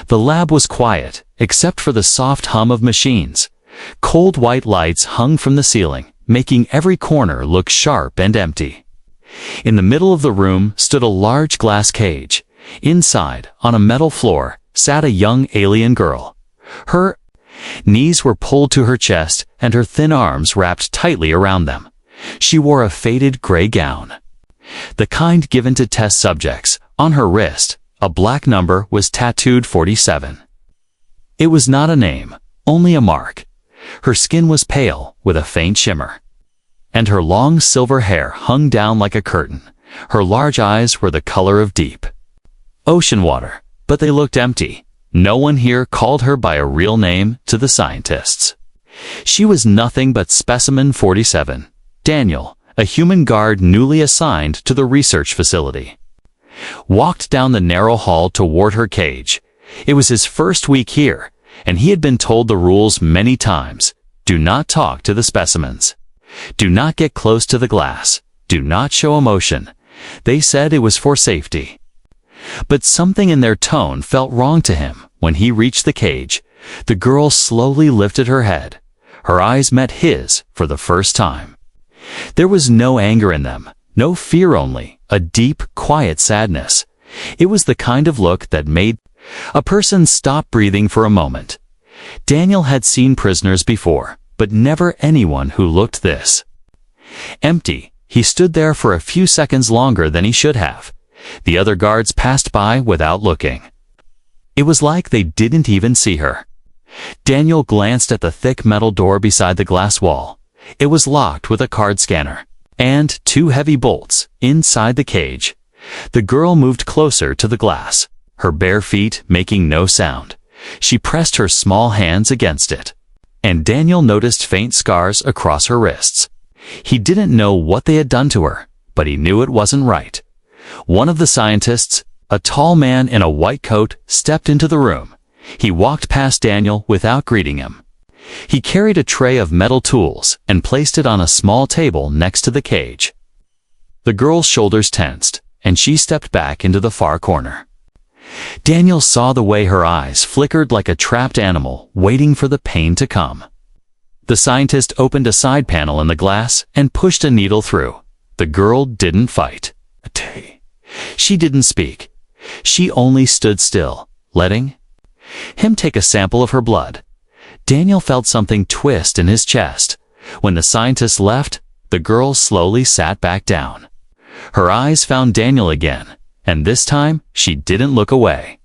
The lab was quiet, except for the soft hum of machines. Cold white lights hung from the ceiling, making every corner look sharp and empty. In the middle of the room stood a large glass cage. Inside, on a metal floor, sat a young alien girl. Her knees were pulled to her chest, and her thin arms wrapped tightly around them. She wore a faded gray gown, the kind given to test subjects. On her wrist, a black number was tattooed 47. It was not a name, only a mark. Her skin was pale, with a faint shimmer, and her long silver hair hung down like a curtain. Her large eyes were the color of deep ocean water, but they looked empty. No one here called her by a real name to the scientists. She was nothing but Specimen 47, Daniel, a human guard newly assigned to the research facility. Walked down the narrow hall toward her cage. It was his first week here, and he had been told the rules many times. Do not talk to the specimens. Do not get close to the glass. Do not show emotion. They said it was for safety. But something in their tone felt wrong to him. When he reached the cage, the girl slowly lifted her head. Her eyes met his for the first time. There was no anger in them, no fear, only a deep, quiet sadness. It was the kind of look that made a person stop breathing for a moment. Daniel had seen prisoners before, but never anyone who looked this empty. He stood there for a few seconds longer than he should have. The other guards passed by without looking. It was like they didn't even see her. Daniel glanced at the thick metal door beside the glass wall. It was locked with a card scanner and 2 heavy bolts inside the cage. The girl moved closer to the glass, her bare feet making no sound. She pressed her small hands against it, and Daniel noticed faint scars across her wrists. He didn't know what they had done to her, but he knew it wasn't right. One of the scientists, a tall man in a white coat, stepped into the room. He walked past Daniel without greeting him. He carried a tray of metal tools and placed it on a small table next to the cage. The girl's shoulders tensed, and she stepped back into the far corner. Daniel saw the way her eyes flickered like a trapped animal waiting for the pain to come. The scientist opened a side panel in the glass and pushed a needle through. The girl didn't fight. She didn't speak. She only stood still, letting him take a sample of her blood. Daniel felt something twist in his chest. When the scientist left, the girl slowly sat back down. Her eyes found Daniel again, and this time she didn't look away.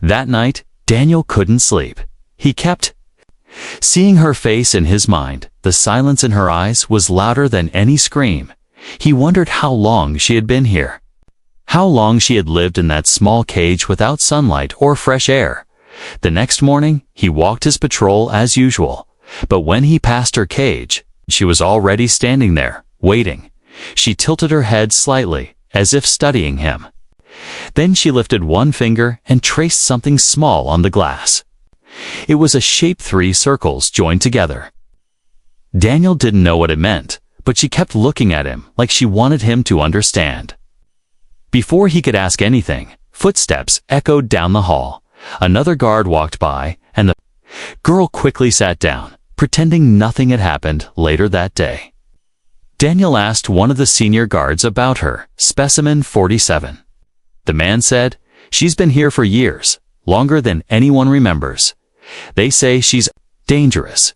That night, Daniel couldn't sleep. He kept seeing her face in his mind. The silence in her eyes was louder than any scream. He wondered how long she had been here. How long she had lived in that small cage without sunlight or fresh air. The next morning, he walked his patrol as usual, but when he passed her cage, she was already standing there, waiting. She tilted her head slightly, as if studying him. Then she lifted one finger and traced something small on the glass. It was a shape 3 circles joined together. Daniel didn't know what it meant, but she kept looking at him like she wanted him to understand. Before he could ask anything, footsteps echoed down the hall. Another guard walked by, and the girl quickly sat down, pretending nothing had happened. Later that day, Daniel asked one of the senior guards about her, Specimen 47. The man said, "She's been here for years, longer than anyone remembers. They say she's dangerous."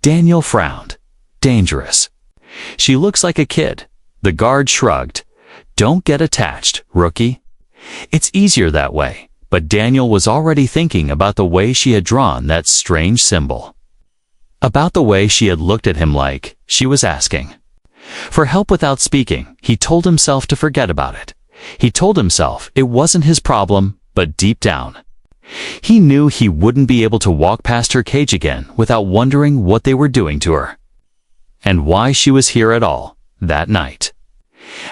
Daniel frowned. Dangerous. She looks like a kid. The guard shrugged. Don't get attached, rookie. It's easier that way. But Daniel was already thinking about the way she had drawn that strange symbol. About the way she had looked at him like she was asking for help without speaking. He told himself to forget about it. He told himself it wasn't his problem, but deep down, he knew he wouldn't be able to walk past her cage again without wondering what they were doing to her, and why she was here at all that night.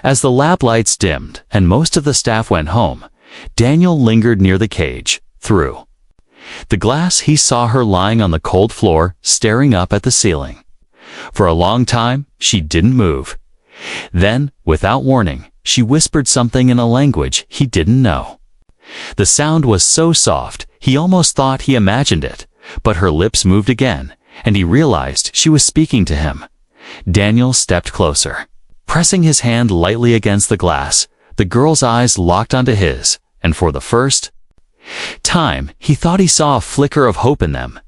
As the lab lights dimmed and most of the staff went home, Daniel lingered near the cage. Through the glass, he saw her lying on the cold floor, staring up at the ceiling. For a long time, she didn't move. Then, without warning, she whispered something in a language he didn't know. The sound was so soft, He almost thought he imagined it, but her lips moved again, and he realized she was speaking to him. Daniel stepped closer. Pressing his hand lightly against the glass, the girl's eyes locked onto his, and for the first time, he thought he saw a flicker of hope in them.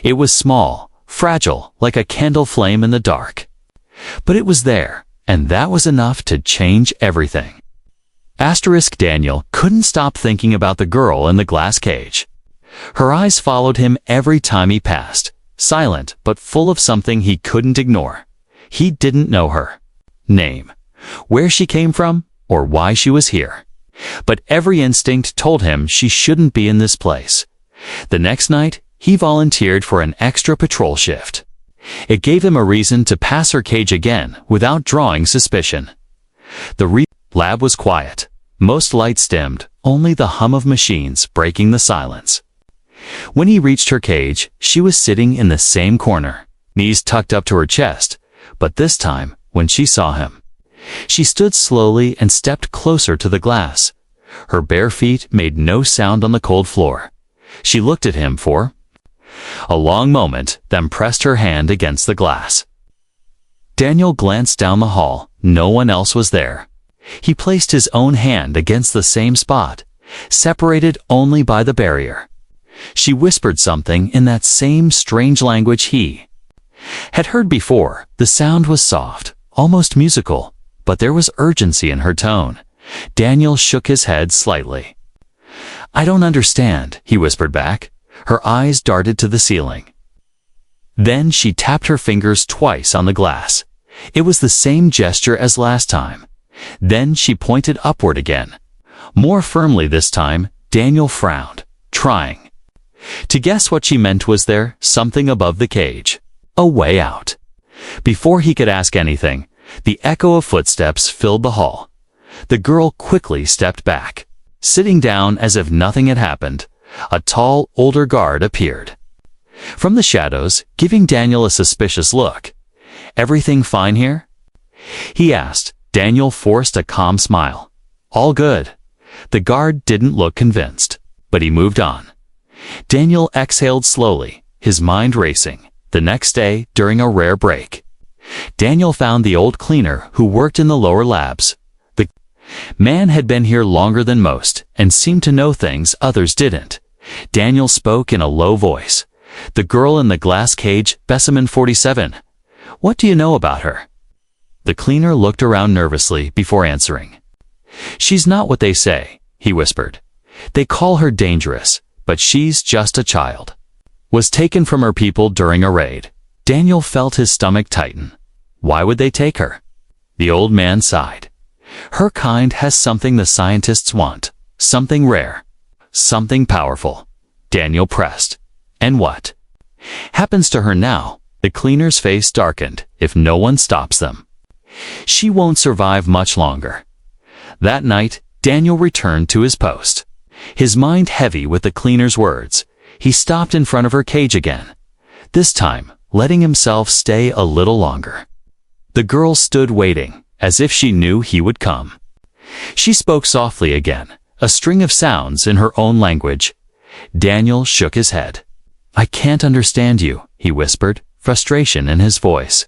It was small, fragile, like a candle flame in the dark. But it was there, and that was enough to change everything. Daniel couldn't stop thinking about the girl in the glass cage. Her eyes followed him every time he passed, silent but full of something he couldn't ignore. He didn't know her name, where she came from, or why she was here. But every instinct told him she shouldn't be in this place. The next night, he volunteered for an extra patrol shift. It gave him a reason to pass her cage again without drawing suspicion. The lab was quiet. Most lights dimmed, only the hum of machines breaking the silence. When he reached her cage, she was sitting in the same corner, knees tucked up to her chest, but this time, when she saw him, she stood slowly and stepped closer to the glass. Her bare feet made no sound on the cold floor. She looked at him for a long moment, then pressed her hand against the glass. Daniel glanced down the hall. No one else was there. He placed his own hand against the same spot, separated only by the barrier. She whispered something in that same strange language he had heard before. The sound was soft, almost musical, but there was urgency in her tone. Daniel shook his head slightly. "I don't understand," he whispered back. Her eyes darted to the ceiling. Then she tapped her fingers twice on the glass. It was the same gesture as last time. Then she pointed upward again. More firmly this time. Daniel frowned, trying to guess what she meant. Was there something above the cage? A way out? Before he could ask anything, the echo of footsteps filled the hall. The girl quickly stepped back. Sitting down as if nothing had happened, a tall, older guard appeared from the shadows, giving Daniel a suspicious look. "Everything fine here?" he asked. Daniel forced a calm smile. "All good." The guard didn't look convinced, but he moved on. Daniel exhaled slowly, his mind racing. The next day, during a rare break, Daniel found the old cleaner who worked in the lower labs. The man had been here longer than most and seemed to know things others didn't. Daniel spoke in a low voice. "The girl in the glass cage, specimen 47. What do you know about her?" The cleaner looked around nervously before answering. "She's not what they say," he whispered. "They call her dangerous, but she's just a child. Was taken from her people during a raid." Daniel felt his stomach tighten. Why would they take her? The old man sighed. "Her kind has something the scientists want. Something rare. Something powerful." Daniel pressed. "And what happens to her now?" The cleaner's face darkened. "If no one stops them, she won't survive much longer." That night, Daniel returned to his post, his mind heavy with the cleaner's words. He stopped in front of her cage again, this time letting himself stay a little longer. The girl stood waiting, as if she knew he would come. She spoke softly again, a string of sounds in her own language. Daniel shook his head. "I can't understand you," he whispered, frustration in his voice.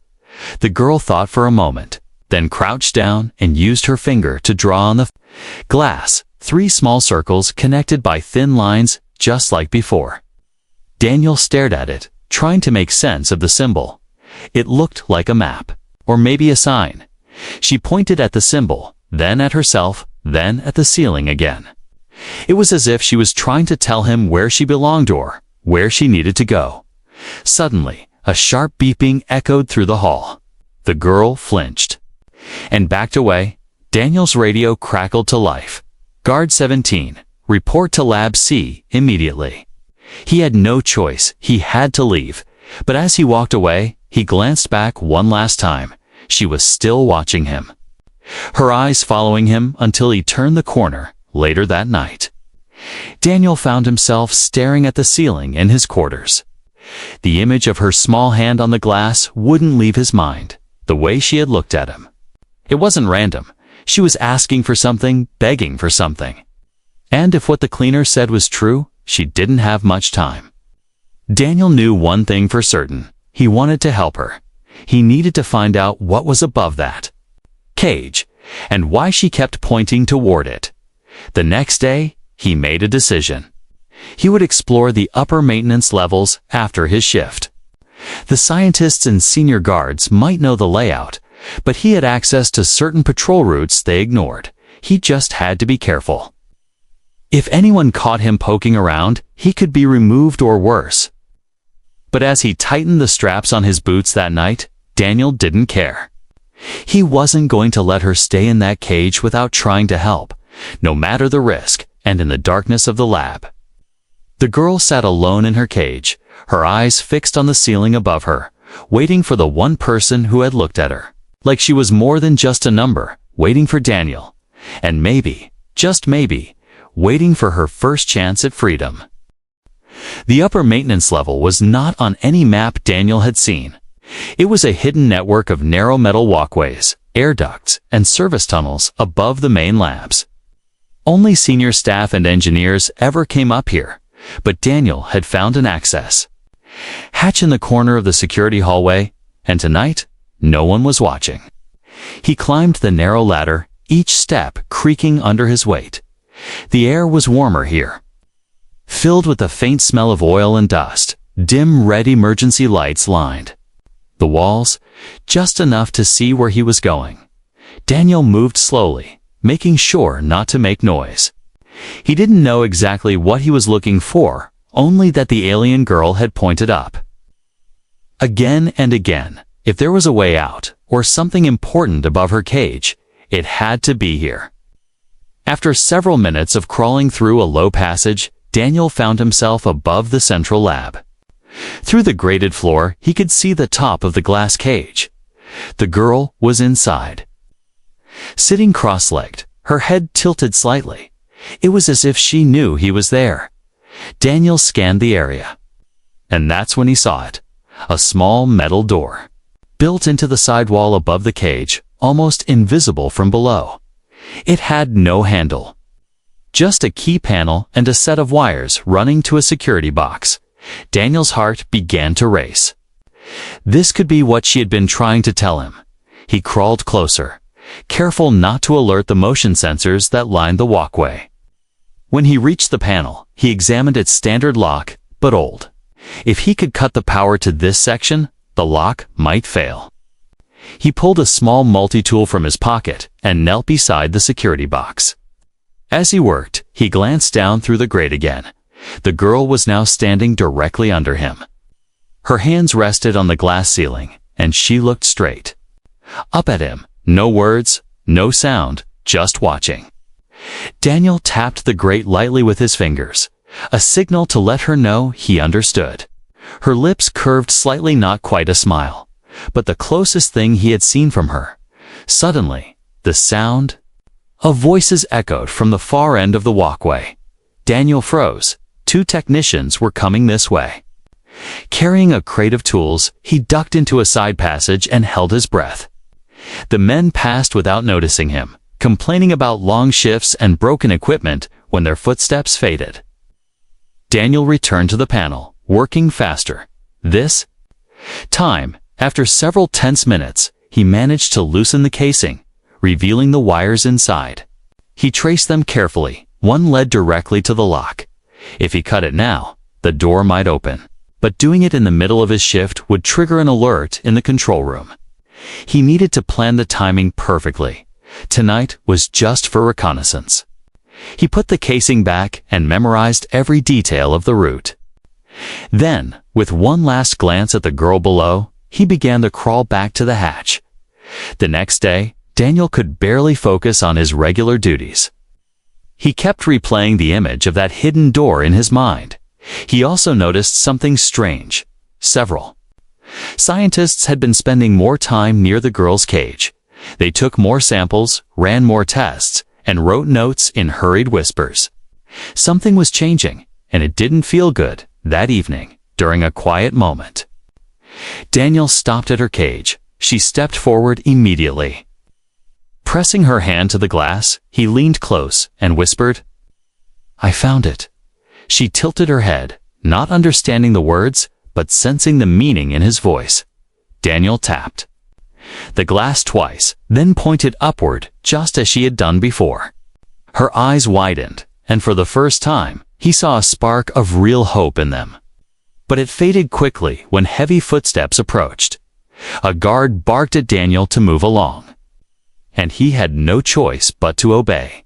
The girl thought for a moment, then crouched down and used her finger to draw on the glass, 3 small circles connected by thin lines, just like before. Daniel stared at it, trying to make sense of the symbol. It looked like a map, or maybe a sign. She pointed at the symbol, then at herself, then at the ceiling again. It was as if she was trying to tell him where she belonged or where she needed to go. Suddenly, a sharp beeping echoed through the hall. The girl flinched and backed away. Daniel's radio crackled to life. "Guard 17, report to Lab C immediately." He had no choice. He had to leave. But as he walked away, he glanced back one last time. She was still watching him, her eyes following him until he turned the corner later that night. Daniel found himself staring at the ceiling in his quarters. The image of her small hand on the glass wouldn't leave his mind, the way she had looked at him. It wasn't random. She was asking for something, begging for something. And if what the cleaner said was true, she didn't have much time. Daniel knew one thing for certain. He wanted to help her. He needed to find out what was above that cage, and why she kept pointing toward it. The next day, he made a decision. He would explore the upper maintenance levels after his shift. The scientists and senior guards might know the layout, but he had access to certain patrol routes they ignored. He just had to be careful. If anyone caught him poking around, he could be removed or worse. But as he tightened the straps on his boots that night, Daniel didn't care. He wasn't going to let her stay in that cage without trying to help, no matter the risk, and in the darkness of the lab. The girl sat alone in her cage, her eyes fixed on the ceiling above her, waiting for the one person who had looked at her. Like she was more than just a number, waiting for Daniel. And maybe, just maybe, waiting for her first chance at freedom. The upper maintenance level was not on any map Daniel had seen. It was a hidden network of narrow metal walkways, air ducts, and service tunnels above the main labs. Only senior staff and engineers ever came up here, but Daniel had found an access hatch in the corner of the security hallway, and tonight, no one was watching. He climbed the narrow ladder, each step creaking under his weight. The air was warmer here, filled with the faint smell of oil and dust. Dim red emergency lights lined the walls, just enough to see where he was going. Daniel moved slowly, making sure not to make noise. He didn't know exactly what he was looking for, only that the alien girl had pointed up. Again and again, if there was a way out, or something important above her cage, it had to be here. After several minutes of crawling through a low passage, Daniel found himself above the central lab. Through the grated floor, he could see the top of the glass cage. The girl was inside. Sitting cross-legged, her head tilted slightly. It was as if she knew he was there. Daniel scanned the area. And that's when he saw it. A small metal door, built into the sidewall above the cage, almost invisible from below. It had no handle. Just a key panel and a set of wires running to a security box. Daniel's heart began to race. This could be what she had been trying to tell him. He crawled closer, careful not to alert the motion sensors that lined the walkway. When he reached the panel, he examined its standard lock, but old. If he could cut the power to this section, the lock might fail. He pulled a small multi-tool from his pocket and knelt beside the security box. As he worked, he glanced down through the grate again. The girl was now standing directly under him. Her hands rested on the glass ceiling, and she looked straight up at him. No words, no sound, just watching. Daniel tapped the grate lightly with his fingers, a signal to let her know he understood. Her lips curved slightly, not quite a smile, but the closest thing he had seen from her. Suddenly, the sound of voices echoed from the far end of the walkway. Daniel froze. 2 technicians were coming this way. Carrying a crate of tools, he ducked into a side passage and held his breath. The men passed without noticing him, complaining about long shifts and broken equipment when their footsteps faded. Daniel returned to the panel, working faster. This time, after several tense minutes, he managed to loosen the casing, revealing the wires inside. He traced them carefully. One led directly to the lock. If he cut it now, the door might open. But doing it in the middle of his shift would trigger an alert in the control room. He needed to plan the timing perfectly. Tonight was just for reconnaissance. He put the casing back and memorized every detail of the route. Then, with one last glance at the girl below, he began to crawl back to the hatch. The next day, Daniel could barely focus on his regular duties. He kept replaying the image of that hidden door in his mind. He also noticed something strange. Several scientists had been spending more time near the girl's cage. They took more samples, ran more tests, and wrote notes in hurried whispers. Something was changing, and it didn't feel good. That evening, during a quiet moment, Daniel stopped at her cage. She stepped forward immediately. Pressing her hand to the glass, he leaned close and whispered, "I found it." She tilted her head, not understanding the words, but sensing the meaning in his voice. Daniel tapped the glass twice, then pointed upward just as she had done before. Her eyes widened, and for the first time, he saw a spark of real hope in them. But it faded quickly when heavy footsteps approached. A guard barked at Daniel to move along, and he had no choice but to obey.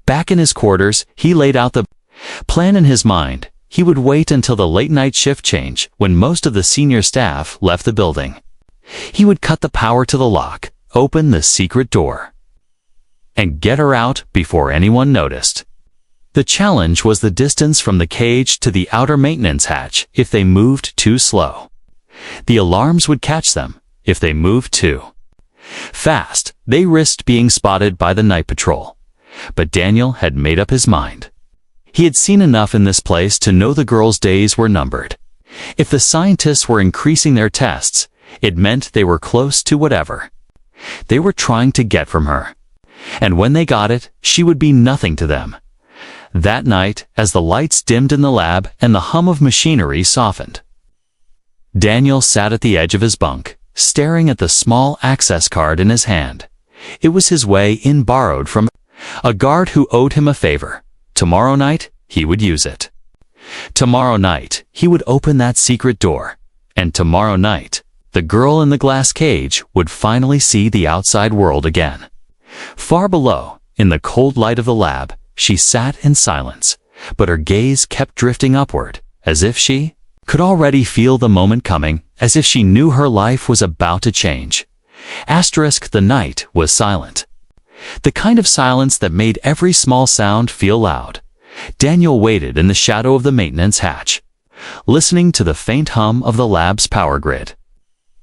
Back in his quarters, he laid out the plan in his mind. He would wait until the late-night shift change when most of the senior staff left the building. He would cut the power to the lock, open the secret door, and get her out before anyone noticed. The challenge was the distance from the cage to the outer maintenance hatch if they moved too slow. The alarms would catch them if they moved too fast. They risked being spotted by the night patrol. But Daniel had made up his mind. He had seen enough in this place to know the girl's days were numbered. If the scientists were increasing their tests, it meant they were close to whatever they were trying to get from her. And when they got it, she would be nothing to them. That night, as the lights dimmed in the lab and the hum of machinery softened, Daniel sat at the edge of his bunk, staring at the small access card in his hand. It was his way in, borrowed from a guard who owed him a favor. Tomorrow night, he would use it. Tomorrow night, he would open that secret door. And tomorrow night, the girl in the glass cage would finally see the outside world again. Far below, in the cold light of the lab, she sat in silence, but her gaze kept drifting upward, as if she could already feel the moment coming, as if she knew her life was about to change. The night was silent. The kind of silence that made every small sound feel loud. Daniel waited in the shadow of the maintenance hatch, listening to the faint hum of the lab's power grid.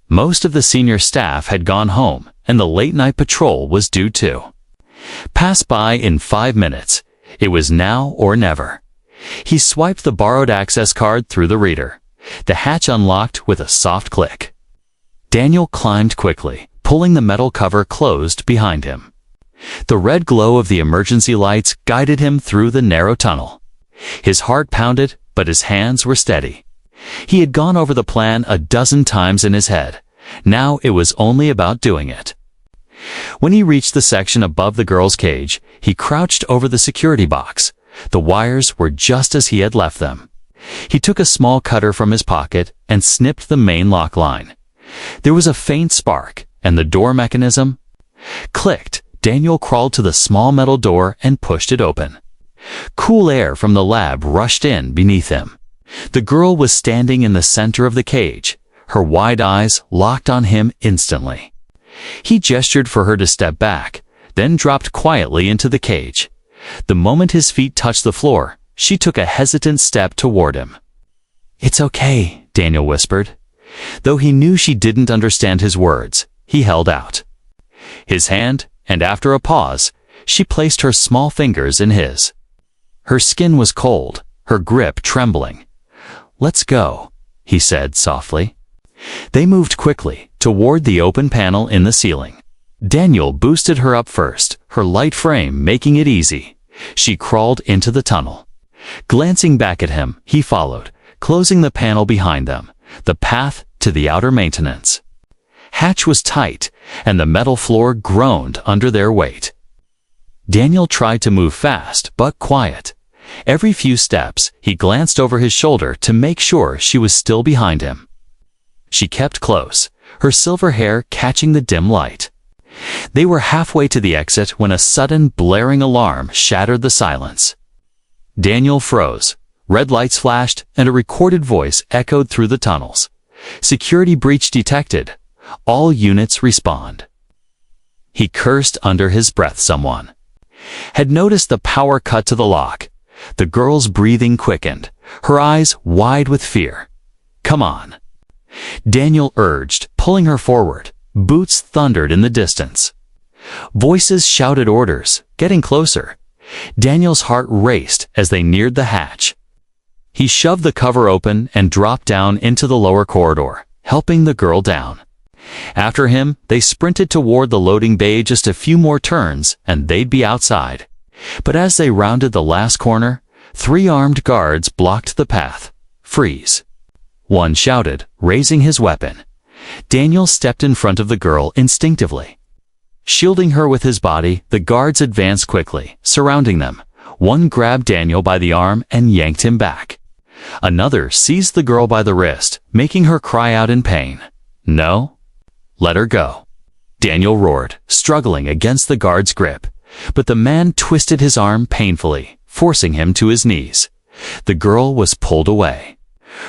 Most of the senior staff had gone home, and the late-night patrol was due too. Pass by in 5 minutes. It was now or never. He swiped the borrowed access card through the reader. The hatch unlocked with a soft click. Daniel climbed quickly, pulling the metal cover closed behind him. The red glow of the emergency lights guided him through the narrow tunnel. His heart pounded, but his hands were steady. He had gone over the plan a dozen times in his head. Now it was only about doing it. When he reached the section above the girl's cage, he crouched over the security box. The wires were just as he had left them. He took a small cutter from his pocket and snipped the main lock line. There was a faint spark, and the door mechanism clicked. Daniel crawled to the small metal door and pushed it open. Cool air from the lab rushed in beneath him. The girl was standing in the center of the cage, her wide eyes locked on him instantly. He gestured for her to step back, then dropped quietly into the cage. The moment his feet touched the floor, she took a hesitant step toward him. "It's okay," Daniel whispered. Though he knew she didn't understand his words, he held out his hand, and after a pause, she placed her small fingers in his. Her skin was cold, her grip trembling. "Let's go," he said softly. They moved quickly toward the open panel in the ceiling. Daniel boosted her up first, her light frame making it easy. She crawled into the tunnel. Glancing back at him, he followed, closing the panel behind them, the path to the outer maintenance hatch was tight, and the metal floor groaned under their weight. Daniel tried to move fast, but quiet. Every few steps, he glanced over his shoulder to make sure she was still behind him. She kept close, her silver hair catching the dim light. They were halfway to the exit when a sudden blaring alarm shattered the silence. Daniel froze. Red lights flashed, and a recorded voice echoed through the tunnels. "Security breach detected. All units respond." He cursed under his breath. Someone had noticed the power cut to the lock. The girl's breathing quickened, her eyes wide with fear. "Come on," Daniel urged, pulling her forward. Boots thundered in the distance. Voices shouted orders, getting closer. Daniel's heart raced as they neared the hatch. He shoved the cover open and dropped down into the lower corridor, helping the girl down. After him, they sprinted toward the loading bay. Just a few more turns, and they'd be outside. But as they rounded the last corner, 3 armed guards blocked the path. "Freeze!" one shouted, raising his weapon. Daniel stepped in front of the girl instinctively. Shielding her with his body, the guards advanced quickly, surrounding them. One grabbed Daniel by the arm and yanked him back. Another seized the girl by the wrist, making her cry out in pain. "No? Let her go," Daniel roared, struggling against the guard's grip. But the man twisted his arm painfully, forcing him to his knees. The girl was pulled away,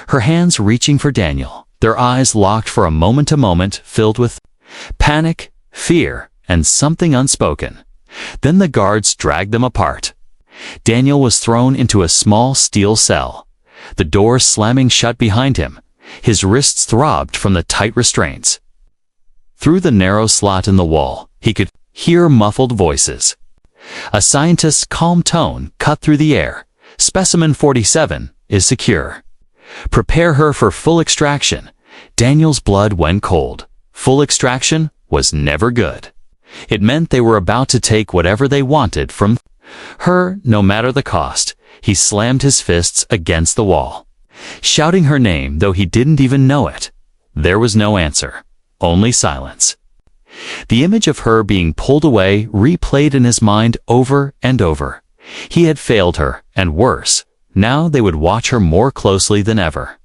her hands reaching for Daniel, their eyes locked for a moment filled with panic, fear, and something unspoken. Then the guards dragged them apart. Daniel was thrown into a small steel cell, the door slamming shut behind him. His wrists throbbed from the tight restraints. Through the narrow slot in the wall, he could hear muffled voices. A scientist's calm tone cut through the air. "Specimen 47 is secure. Prepare her for full extraction." Daniel's blood went cold. Full extraction was never good. It meant they were about to take whatever they wanted from her, no matter the cost. He slammed his fists against the wall, shouting her name though he didn't even know it. There was no answer, only silence. The image of her being pulled away replayed in his mind over and over. He had failed her, and worse, now they would watch her more closely than ever.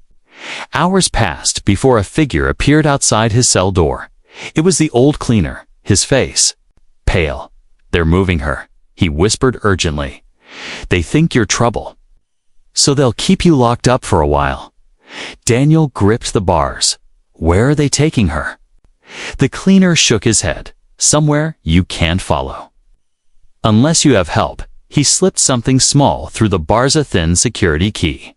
Hours passed before a figure appeared outside his cell door. It was the old cleaner, his face pale. "They're moving her," he whispered urgently. "They think you're trouble, so they'll keep you locked up for a while." Daniel gripped the bars. "Where are they taking her?" The cleaner shook his head. "Somewhere you can't follow. Unless you have help." He slipped something small through the bars, a thin security key.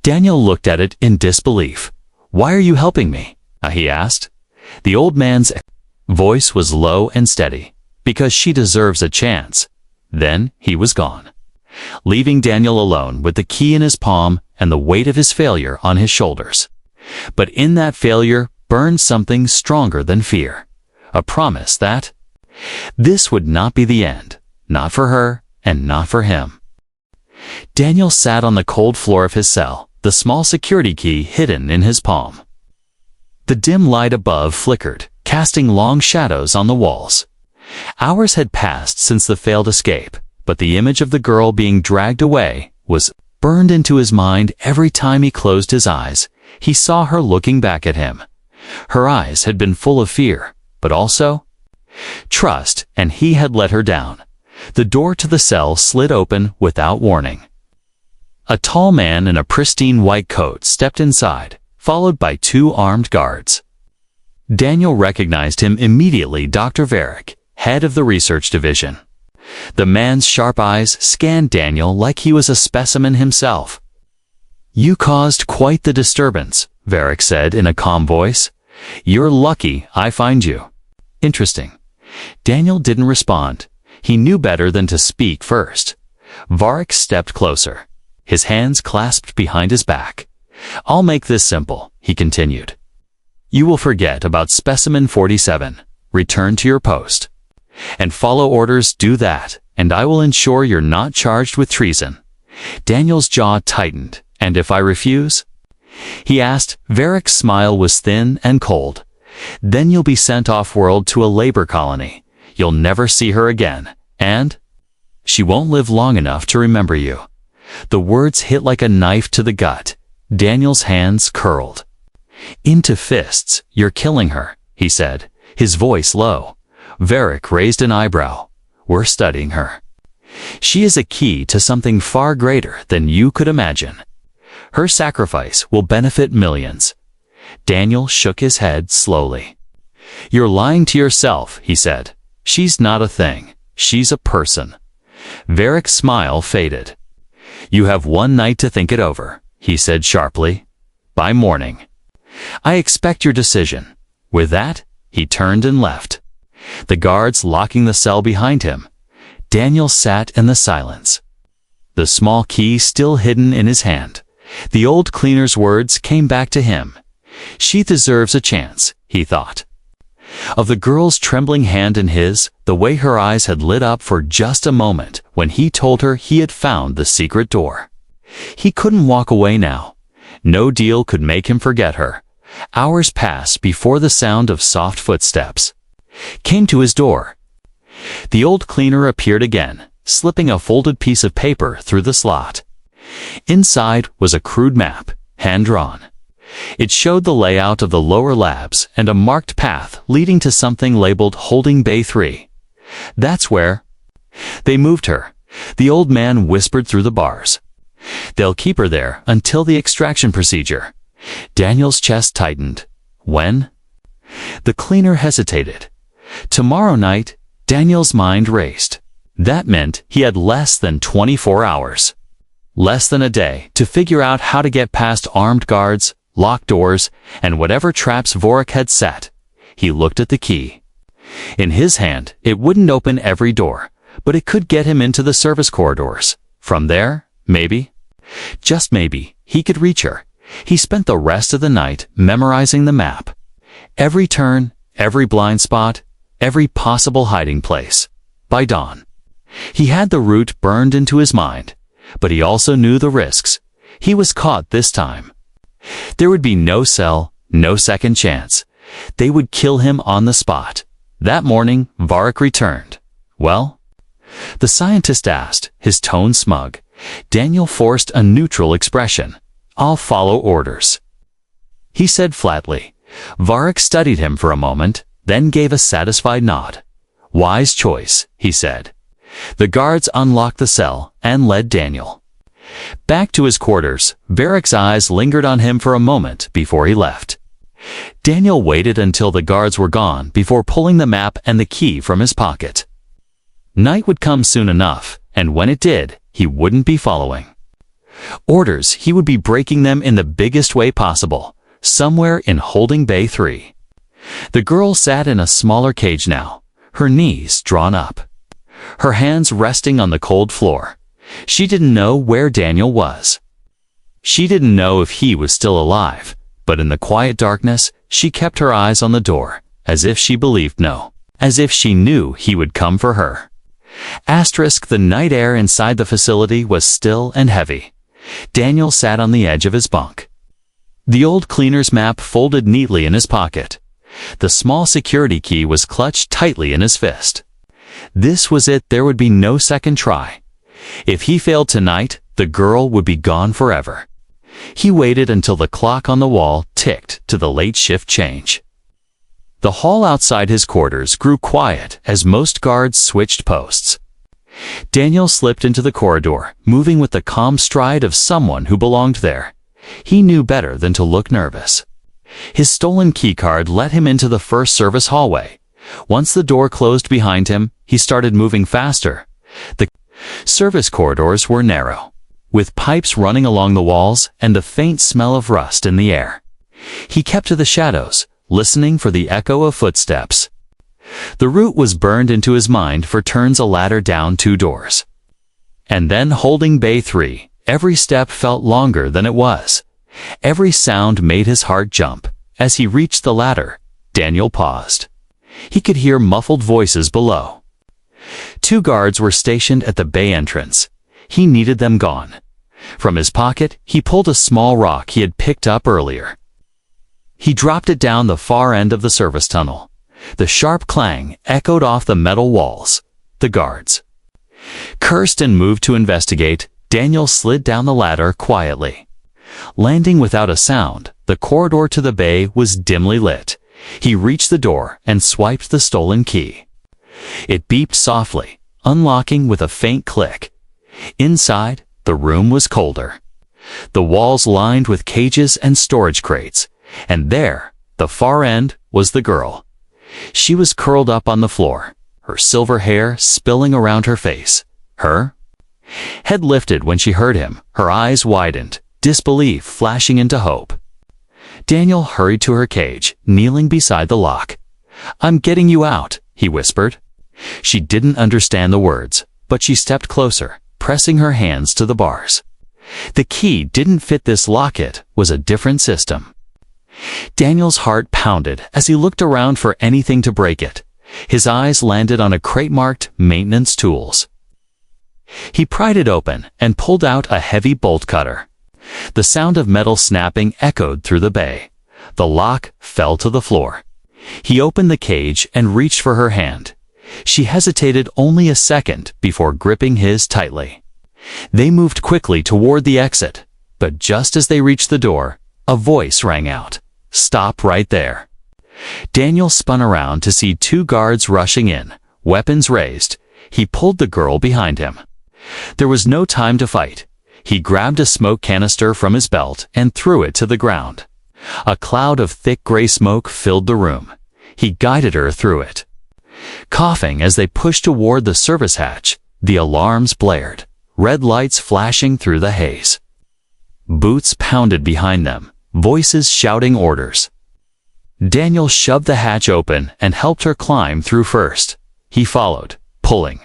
Daniel looked at it in disbelief. "Why are you helping me?" he asked. The old man's voice was low and steady. "Because she deserves a chance." Then he was gone, leaving Daniel alone with the key in his palm and the weight of his failure on his shoulders. But in that failure burned something stronger than fear. A promise that this would not be the end, not for her and not for him. Daniel sat on the cold floor of his cell, the small security key hidden in his palm. The dim light above flickered, casting long shadows on the walls. Hours had passed since the failed escape, but the image of the girl being dragged away was burned into his mind every time he closed his eyes. He saw her looking back at him. Her eyes had been full of fear, but also trust, and he had let her down. The door to the cell slid open without warning. A tall man in a pristine white coat stepped inside, followed by 2 armed guards. Daniel recognized him immediately. Dr. Varick, head of the research division. The man's sharp eyes scanned Daniel like he was a specimen himself. "You caused quite the disturbance," Varick said in a calm voice. "You're lucky I find you." "Interesting." Daniel didn't respond. He knew better than to speak first. Varick stepped closer, his hands clasped behind his back. "I'll make this simple," he continued. "You will forget about Specimen 47, return to your post, and follow orders. Do that, and I will ensure you're not charged with treason." Daniel's jaw tightened. "And if I refuse?" he asked. Varick's smile was thin and cold. "Then you'll be sent off-world to a labor colony. You'll never see her again, and she won't live long enough to remember you." The words hit like a knife to the gut. Daniel's hands curled into fists. "You're killing her," he said, his voice low. Varick raised an eyebrow. "We're studying her. She is a key to something far greater than you could imagine. Her sacrifice will benefit millions." Daniel shook his head slowly. "You're lying to yourself," he said. "She's not a thing. She's a person." Varick's smile faded. "You have 1 night to think it over," he said sharply. "By morning, I expect your decision." With that, he turned and left, the guards locking the cell behind him. Daniel sat in the silence, the small key still hidden in his hand. The old cleaner's words came back to him. "She deserves a chance," he thought. Of the girl's trembling hand in his, the way her eyes had lit up for just a moment when he told her he had found the secret door. He couldn't walk away now. No deal could make him forget her. Hours passed before the sound of soft footsteps came to his door. The old cleaner appeared again, slipping a folded piece of paper through the slot. Inside was a crude map, hand-drawn. It showed the layout of the lower labs and a marked path leading to something labeled Holding Bay 3. That's where they moved her, the old man whispered through the bars. They'll keep her there until the extraction procedure. Daniel's chest tightened. When? The cleaner hesitated. Tomorrow night, Daniel's mind raced. That meant he had less than 24 hours. Less than a day to figure out how to get past armed guards, locked doors, and whatever traps Vorik had set. He looked at the key. In his hand, it wouldn't open every door, but it could get him into the service corridors. From there, maybe, just maybe, he could reach her. He spent the rest of the night memorizing the map. Every turn, every blind spot, every possible hiding place. By dawn, he had the route burned into his mind, but he also knew the risks. He was caught this time. There would be no cell, no second chance. They would kill him on the spot. That morning, Vorik returned. Well? The scientist asked, his tone smug. Daniel forced a neutral expression. I'll follow orders, he said flatly. Vorik studied him for a moment, then gave a satisfied nod. Wise choice, he said. The guards unlocked the cell and led Daniel back to his quarters. Vorik's eyes lingered on him for a moment before he left. Daniel waited until the guards were gone before pulling the map and the key from his pocket. Night would come soon enough, and when it did, he wouldn't be following orders. He would be breaking them in the biggest way possible, somewhere in Holding Bay 3. The girl sat in a smaller cage now, her knees drawn up, her hands resting on the cold floor. She didn't know where Daniel was. She didn't know if he was still alive, but in the quiet darkness, she kept her eyes on the door, as if she believed no, as if she knew he would come for her. The night air inside the facility was still and heavy. Daniel sat on the edge of his bunk. The old cleaner's map folded neatly in his pocket. The small security key was clutched tightly in his fist. This was it. There would be no second try. If he failed tonight, the girl would be gone forever. He waited until the clock on the wall ticked to the late shift change. The hall outside his quarters grew quiet as most guards switched posts. Daniel slipped into the corridor, moving with the calm stride of someone who belonged there. He knew better than to look nervous. His stolen keycard let him into the first service hallway. Once the door closed behind him, he started moving faster. The service corridors were narrow, with pipes running along the walls and the faint smell of rust in the air. He kept to the shadows, listening for the echo of footsteps. The route was burned into his mind for turns, a ladder down 2 doors. And then Holding Bay 3. Every step felt longer than it was. Every sound made his heart jump. As he reached the ladder, Daniel paused. He could hear muffled voices below. 2 guards were stationed at the bay entrance. He needed them gone. From his pocket, he pulled a small rock he had picked up earlier. He dropped it down the far end of the service tunnel. The sharp clang echoed off the metal walls. The guards cursed and moved to investigate. Daniel slid down the ladder quietly. Landing without a sound, the corridor to the bay was dimly lit. He reached the door and swiped the stolen key. It beeped softly, unlocking with a faint click. Inside, the room was colder. The walls lined with cages and storage crates, and there, the far end, was the girl. She was curled up on the floor, her silver hair spilling around her face. Her head lifted when she heard him, her eyes widened, disbelief flashing into hope. Daniel hurried to her cage, kneeling beside the lock. "I'm getting you out," he whispered. She didn't understand the words, but she stepped closer, pressing her hands to the bars. The key didn't fit this lock. It was a different system. Daniel's heart pounded as he looked around for anything to break it. His eyes landed on a crate marked Maintenance Tools. He pried it open and pulled out a heavy bolt cutter. The sound of metal snapping echoed through the bay. The lock fell to the floor. He opened the cage and reached for her hand. She hesitated only a second before gripping his tightly. They moved quickly toward the exit, but just as they reached the door, a voice rang out. "Stop right there." Daniel spun around to see two guards rushing in, weapons raised. He pulled the girl behind him. There was no time to fight. He grabbed a smoke canister from his belt and threw it to the ground. A cloud of thick gray smoke filled the room. He guided her through it. Coughing as they pushed toward the service hatch, the alarms blared, red lights flashing through the haze. Boots pounded behind them, voices shouting orders. Daniel shoved the hatch open and helped her climb through first. He followed, pulling.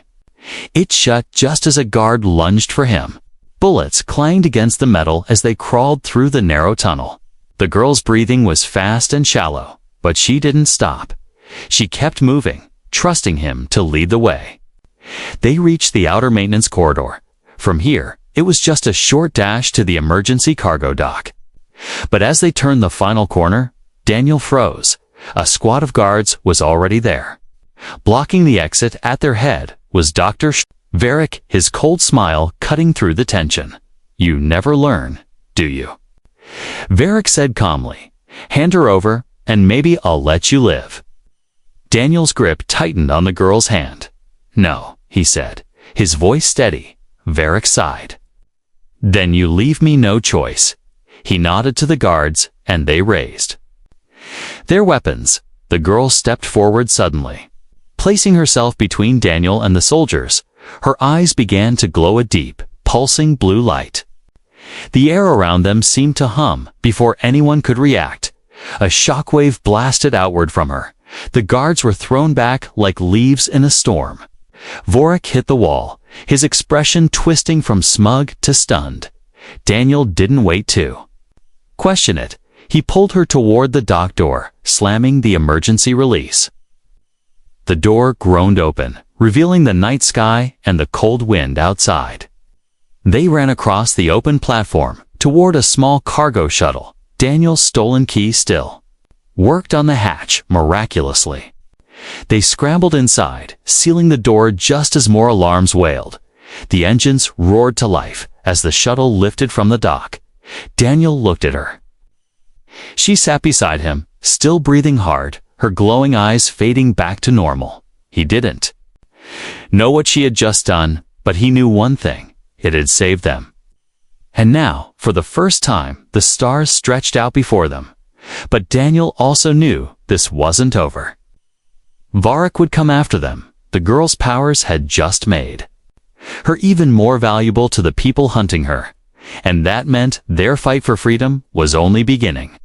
It shut just as a guard lunged for him. Bullets clanged against the metal as they crawled through the narrow tunnel. The girl's breathing was fast and shallow, but she didn't stop. She kept moving, trusting him to lead the way. They reached the outer maintenance corridor. From here, it was just a short dash to the emergency cargo dock. But as they turned the final corner, Daniel froze. A squad of guards was already there. Blocking the exit at their head was Dr. Varric, his cold smile cutting through the tension. "You never learn, do you?" Varric said calmly, "Hand her over, and maybe I'll let you live." Daniel's grip tightened on the girl's hand. "No," he said, his voice steady. Varric sighed. "Then you leave me no choice." He nodded to the guards, and they raised their weapons. The girl stepped forward suddenly. Placing herself between Daniel and the soldiers, her eyes began to glow a deep, pulsing blue light. The air around them seemed to hum before anyone could react. A shockwave blasted outward from her. The guards were thrown back like leaves in a storm. Varric hit the wall, his expression twisting from smug to stunned. Daniel didn't wait to question it. He pulled her toward the dock door, slamming the emergency release. The door groaned open, revealing the night sky and the cold wind outside. They ran across the open platform toward a small cargo shuttle, Daniel's stolen key still worked on the hatch miraculously. They scrambled inside, sealing the door just as more alarms wailed. The engines roared to life as the shuttle lifted from the dock. Daniel looked at her. She sat beside him, still breathing hard, her glowing eyes fading back to normal. He didn't know what she had just done, but he knew one thing: it had saved them. And now, for the first time, the stars stretched out before them. But Daniel also knew this wasn't over. Varric would come after them. The girl's powers had just made her even more valuable to the people hunting her, and that meant their fight for freedom was only beginning.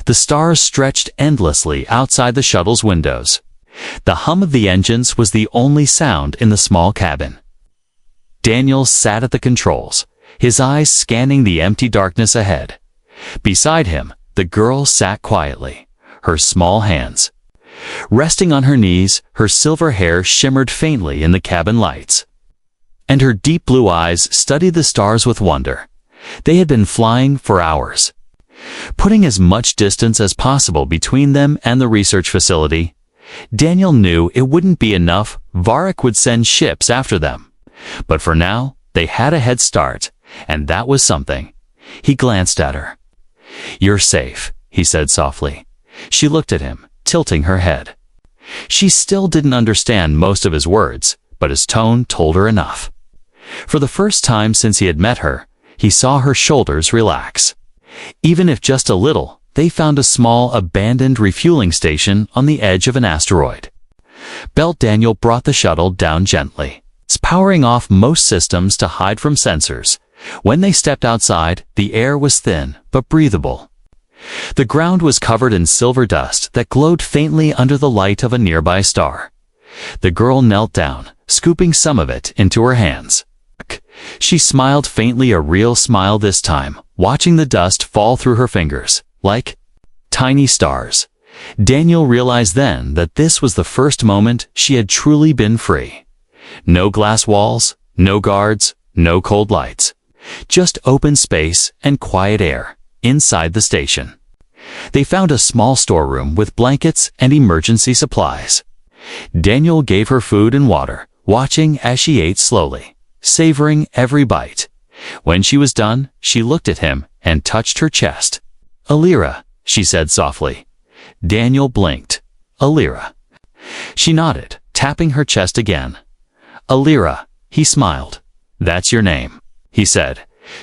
The stars stretched endlessly outside the shuttle's windows. The hum of the engines was the only sound in the small cabin. Daniel sat at the controls, his eyes scanning the empty darkness ahead. Beside him, the girl sat quietly, her small hands resting on her knees. Her silver hair shimmered faintly in the cabin lights, and her deep blue eyes studied the stars with wonder. They had been flying for hours, putting as much distance as possible between them and the research facility. Daniel knew it wouldn't be enough. Varric would send ships after them. But for now, they had a head start, and that was something. He glanced at her. "You're safe," he said softly. She looked at him, tilting her head. She still didn't understand most of his words, but his tone told her enough. For the first time since he had met her, he saw her shoulders relax. Even if just a little, they found a small, abandoned refueling station on the edge of an asteroid. Belt Daniel brought the shuttle down gently, powering off most systems to hide from sensors. When they stepped outside, the air was thin but breathable. The ground was covered in silver dust that glowed faintly under the light of a nearby star. The girl knelt down, scooping some of it into her hands. She smiled faintly, a real smile this time, watching the dust fall through her fingers. "Like tiny stars. Daniel realized then that this was the first moment she had truly been free. No glass walls, no guards, no cold lights. Just open space and quiet air inside the station. They found a small storeroom with blankets and emergency supplies. Daniel gave her food and water, watching as she ate slowly, savoring every bite. When she was done, she looked at him and touched her chest. "Alira," she said softly. Daniel blinked. "Alira." She nodded, tapping her chest again. "Alira," he smiled. "That's your name," he said.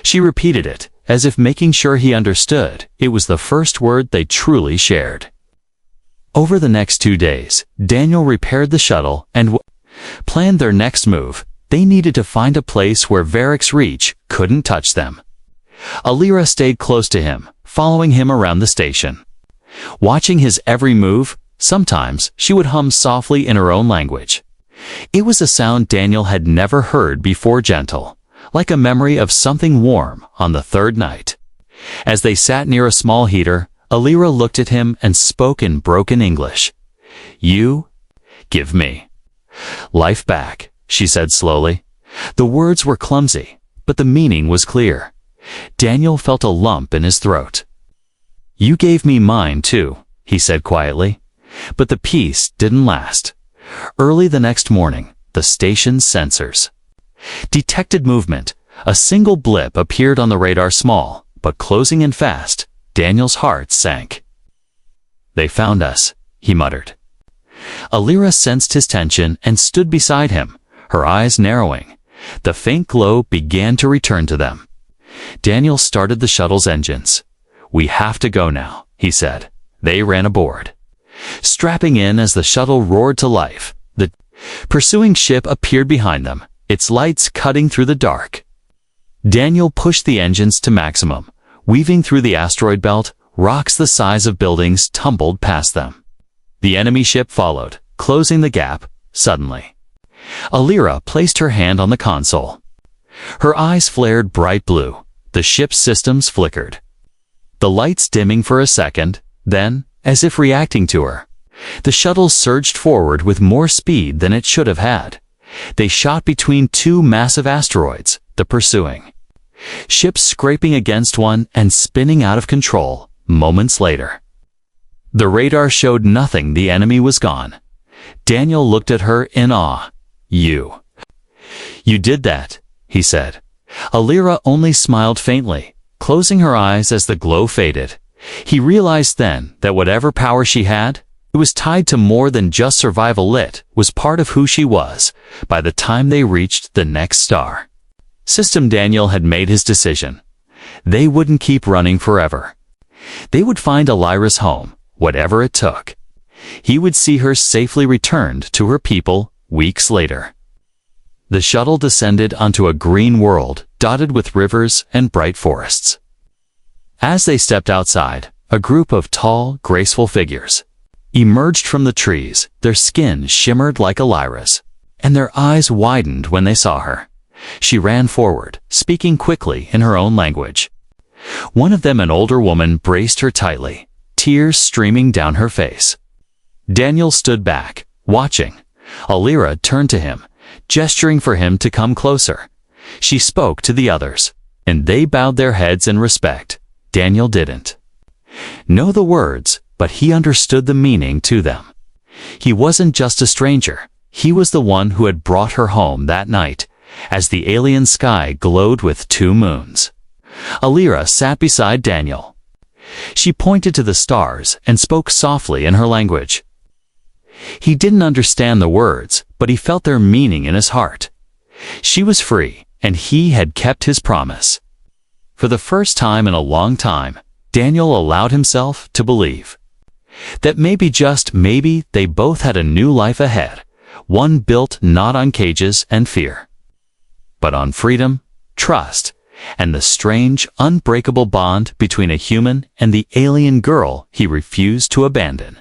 She repeated it, as if making sure he understood. It was the first word they truly shared. Over the next 2 days, Daniel repaired the shuttle and planned their next move. They needed to find a place where Varric's reach couldn't touch them. Alira stayed close to him, following him around the station. Watching his every move, sometimes she would hum softly in her own language. It was a sound Daniel had never heard before, gentle, like a memory of something warm on the third night. As they sat near a small heater, Alira looked at him and spoke in broken English. "You give me life back," she said slowly. The words were clumsy, but the meaning was clear. Daniel felt a lump in his throat. "You gave me mine too," he said quietly. But the peace didn't last. Early the next morning, the station's sensors detected movement. A single blip appeared on the radar, small, but closing in fast. Daniel's heart sank. "They found us," he muttered. Alira sensed his tension and stood beside him, her eyes narrowing. The faint glow began to return to them. Daniel started the shuttle's engines. "We have to go now," he said. They ran aboard. Strapping in as the shuttle roared to life, the pursuing ship appeared behind them, its lights cutting through the dark. Daniel pushed the engines to maximum. Weaving through the asteroid belt, rocks the size of buildings tumbled past them. The enemy ship followed, closing the gap. Suddenly, Alira placed her hand on the console. Her eyes flared bright blue. The ship's systems flickered, the lights dimming for a second. Then, as if reacting to her, the shuttle surged forward with more speed than it should have had. They shot between two massive asteroids, the pursuing ships scraping against one and spinning out of control. Moments later, the radar showed nothing. The enemy was gone. Daniel looked at her in awe. You did that," he said. Alira only smiled faintly, closing her eyes as the glow faded. He realized then that whatever power she had, it was tied to more than just survival. It was part of who she was. By the time they reached the next star system, Daniel had made his decision. They wouldn't keep running forever. They would find Alira's home, whatever it took. He would see her safely returned to her people. Weeks later, the shuttle descended onto a green world dotted with rivers and bright forests. As they stepped outside, a group of tall, graceful figures emerged from the trees. Their skin shimmered like Alira's, and their eyes widened when they saw her. She ran forward, speaking quickly in her own language. One of them, an older woman, braced her tightly, tears streaming down her face. Daniel stood back, watching. Alira turned to him, gesturing for him to come closer. She spoke to the others, and they bowed their heads in respect. Daniel didn't know the words, but he understood the meaning to them. He wasn't just a stranger. He was the one who had brought her home that night, as the alien sky glowed with 2 moons. Alira sat beside Daniel. She pointed to the stars and spoke softly in her language. He didn't understand the words, but he felt their meaning in his heart. She was free, and he had kept his promise. For the first time in a long time, Daniel allowed himself to believe that maybe, just maybe, they both had a new life ahead, one built not on cages and fear, but on freedom, trust, and the strange, unbreakable bond between a human and the alien girl he refused to abandon.